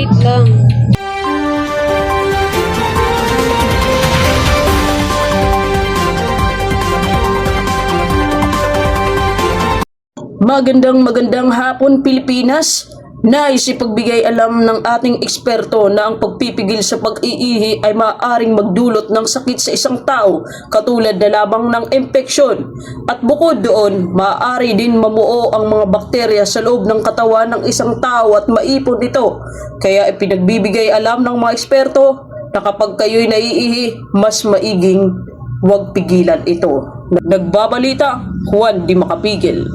Wait lang. Magandang hapon Pilipinas. Nais ipagbigay alam ng ating eksperto na ang pagpipigil sa pag-iihi ay maaaring magdulot ng sakit sa isang tao katulad na lamang ng impeksyon. At bukod doon, maaari din mamuo ang mga bakterya sa loob ng katawan ng isang tao at maipon ito. Kaya ipinagbibigay alam ng mga eksperto na kapag kayo'y naiihi, mas maiging huwag pigilan ito. Nagbabalita, Juan Di Makapigil.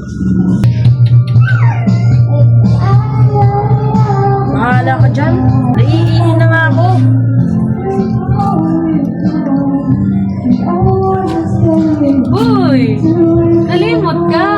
Bahala ka dyan. Naiihi na nga ako. Uy! Nalimot ka.